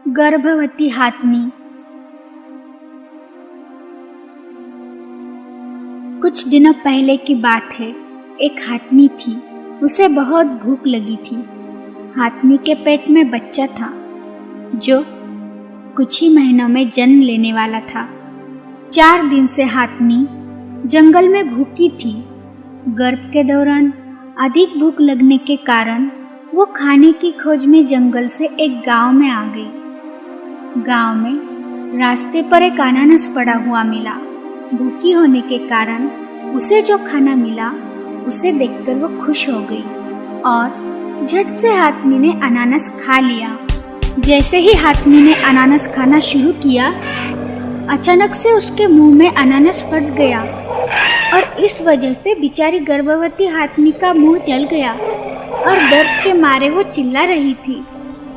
गर्भवती हाथनी। कुछ दिनों पहले की बात है। एक हाथनी थी, उसे बहुत भूख लगी थी। हाथनी के पेट में बच्चा था जो कुछ ही महीनों में जन्म लेने वाला था। 4 दिन से हाथनी जंगल में भूखी थी। गर्भ के दौरान अधिक भूख लगने के कारण वो खाने की खोज में जंगल से एक गांव में आ गई। गांव में रास्ते पर एक अनानास पड़ा हुआ मिला। भूखी होने के कारण उसे जो खाना मिला उसे देखकर वो खुश हो गई और झट से हाथनी ने अनानास खा लिया। जैसे ही हाथनी ने अनानास खाना शुरू किया, अचानक से उसके मुंह में अनानास फट गया और इस वजह से बेचारी गर्भवती हाथनी का मुंह जल गया और दर्द के मारे वो चिल्ला रही थी,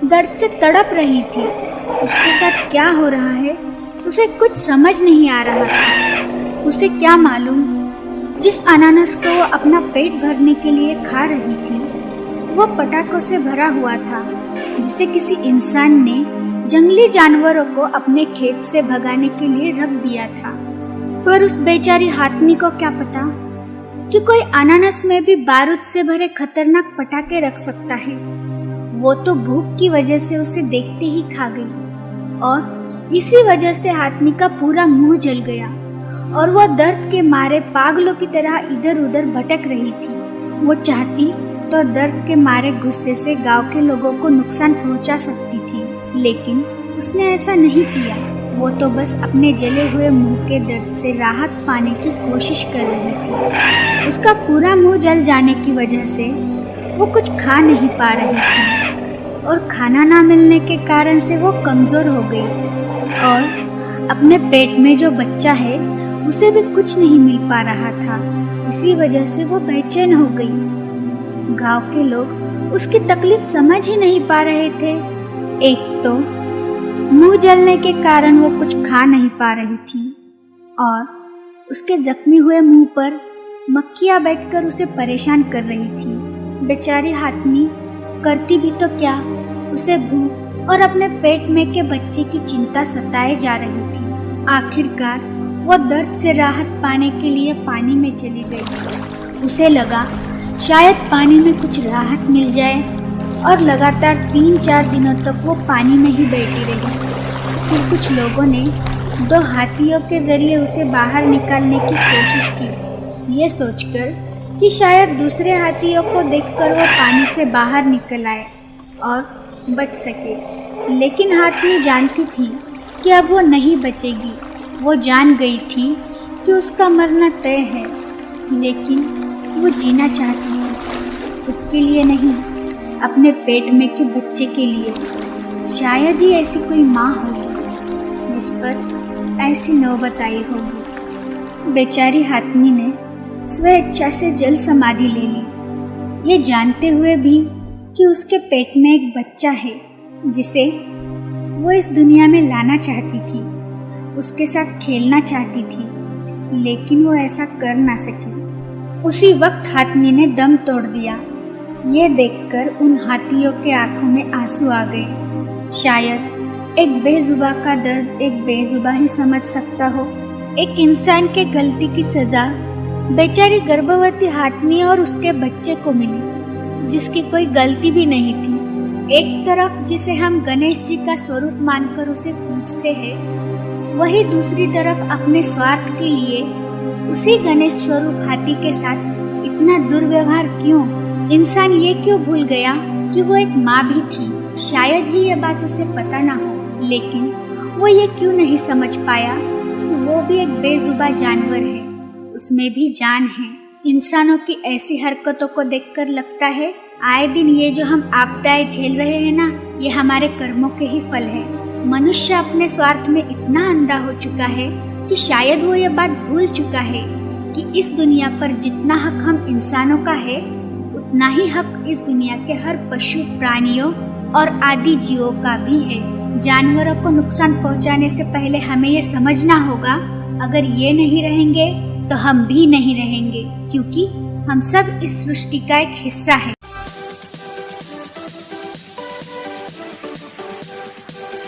दर्द से तड़प रही थी। उसके साथ क्या हो रहा है उसे कुछ समझ नहीं आ रहा था। उसे क्या मालूम, जिस अनानास को वो अपना पेट भरने के लिए खा रही थी वो पटाखों से भरा हुआ था, जिसे किसी इंसान ने जंगली जानवरों को अपने खेत से भगाने के लिए रख दिया था। पर उस बेचारी हाथनी को क्या पता कि कोई अनानास में भी बारूद से भरे खतरनाक पटाखे रख सकता है। वो तो भूख की वजह से उसे देखते ही खा गई और इसी वजह से हाथनी का पूरा मुंह जल गया और वो दर्द के मारे पागलों की तरह इधर उधर भटक रही थी। वो चाहती तो दर्द के मारे गुस्से से गांव के लोगों को नुकसान पहुंचा सकती थी, लेकिन उसने ऐसा नहीं किया। वो तो बस अपने जले हुए मुंह के दर्द से राहत पाने की कोशिश कर रही थी। उसका पूरा मुंह जल जाने की वजह से वो कुछ खा नहीं पा रही थी और खाना ना मिलने के कारण से वो कमज़ोर हो गई और अपने पेट में जो बच्चा है उसे भी कुछ नहीं मिल पा रहा था। इसी वजह से वो बेचैन हो गई। गांव के लोग उसकी तकलीफ समझ ही नहीं पा रहे थे। एक तो मुंह जलने के कारण वो कुछ खा नहीं पा रही थी और उसके जख्मी हुए मुंह पर मक्खियां बैठकर उसे परेशान कर रही थी। बेचारी हाथनी करती भी तो क्या, उसे भूख और अपने पेट में के बच्चे की चिंता सताए जा रही थी। आखिरकार वो दर्द से राहत पाने के लिए पानी में चली गई। उसे लगा शायद पानी में कुछ राहत मिल जाए और लगातार 3-4 दिनों तक वो पानी में ही बैठी रही। फिर कुछ लोगों ने 2 हाथियों के जरिए उसे बाहर निकालने की कोशिश की, ये सोचकर कि शायद दूसरे हाथियों को देखकर वो पानी से बाहर निकल आए और बच सके। लेकिन हाथनी जानती थी कि अब वो नहीं बचेगी। वो जान गई थी कि उसका मरना तय है, लेकिन वो जीना चाहती थी, खुद के लिए नहीं, अपने पेट में के बच्चे के लिए। शायद ही ऐसी कोई माँ होगी जिस पर ऐसी नौबत आई होगी। बेचारी हाथनी ने स्वेच्छा से जल समाधि ले ली, ये जानते हुए भी कि उसके पेट में एक बच्चा है जिसे वो इस दुनिया में लाना चाहती थी, उसके साथ खेलना चाहती थी, लेकिन वो ऐसा कर ना सकी। उसी वक्त हाथनी ने दम तोड़ दिया। ये देखकर उन हाथियों के आंखों में आंसू आ गए। शायद एक बेजुबा का दर्द एक बेजुबा ही समझ सकता हो। एक इंसान के गलती की सजा बेचारी गर्भवती हाथनी और उसके बच्चे को मिली, जिसकी कोई गलती भी नहीं थी। एक तरफ जिसे हम गणेश जी का स्वरूप मानकर उसे पूजते हैं, वही दूसरी तरफ अपने स्वार्थ के लिए उसी गणेश स्वरूप हाथी के साथ इतना दुर्व्यवहार क्यों? इंसान ये क्यों भूल गया कि वो एक माँ भी थी? शायद ही ये बात उसे पता ना हो, लेकिन वो ये क्यों नहीं समझ पाया कि वो भी एक बेजुबा जानवर है, उसमें भी जान है। इंसानों की ऐसी हरकतों को देखकर लगता है आए दिन ये जो हम आपदाएं झेल रहे हैं ना, ये हमारे कर्मों के ही फल है। मनुष्य अपने स्वार्थ में इतना अंधा हो चुका है कि शायद वो ये बात भूल चुका है कि इस दुनिया पर जितना हक हम इंसानों का है, उतना ही हक इस दुनिया के हर पशु प्राणियों और आदि जीवों का भी है। जानवरों को नुकसान पहुंचाने से पहले हमें ये समझना होगा, अगर ये नहीं रहेंगे तो हम भी नहीं रहेंगे, क्योंकि हम सब इस सृष्टि का एक हिस्सा है।